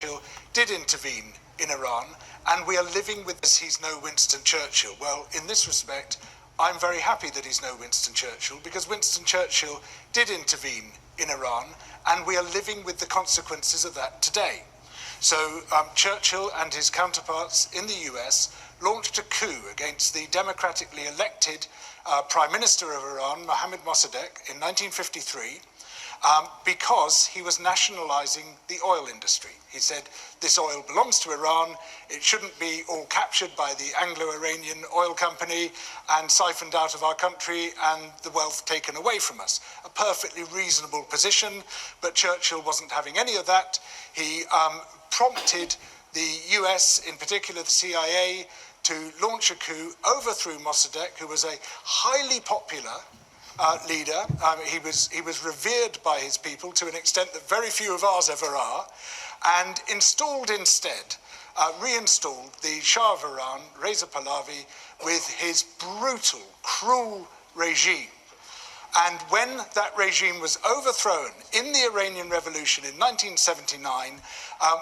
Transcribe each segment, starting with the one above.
Churchill did intervene in Iran, and we are living with this. He's no Winston Churchill. Well, in this respect, I'm very happy that he's no Winston Churchill, because Winston Churchill did intervene in Iran, and we are living with the consequences of that today. So Churchill and his counterparts in the US launched a coup against the democratically elected Prime Minister of Iran, Mohammad Mossadegh, in 1953, because he was nationalizing the oil industry. He said, this oil belongs to Iran, it shouldn't be all captured by the Anglo-Iranian oil company and siphoned out of our country and the wealth taken away from us. A perfectly reasonable position, but Churchill wasn't having any of that. He prompted the US, in particular the CIA, to launch a coup, overthrew Mossadegh, who was a highly popular leader. He was revered by his people to an extent that very few of ours ever are, and installed instead, reinstalled the Shah of Iran, Reza Pahlavi, with his brutal, cruel regime. And when that regime was overthrown in the Iranian Revolution in 1979,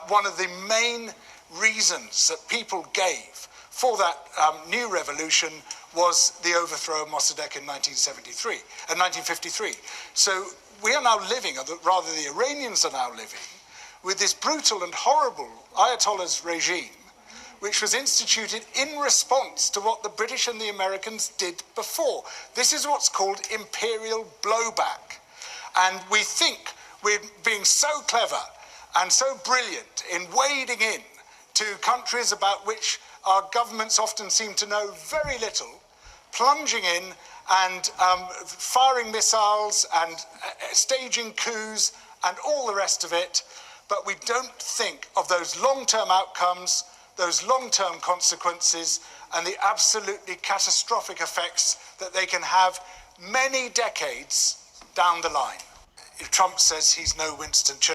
one of the main reasons that people gave for that new revolution was the overthrow of Mossadegh in 1953. So we are now living, or rather the Iranians are now living, with this brutal and horrible Ayatollah's regime, which was instituted in response to what the British and the Americans did before. This is what's called imperial blowback. And we think we're being so clever and so brilliant in wading in to countries about which our governments often seem to know very little, plunging in and firing missiles and staging coups and all the rest of it, but we don't think of those long-term outcomes, those long-term consequences, and the absolutely catastrophic effects that they can have many decades down the line. Trump says he's no Winston Churchill.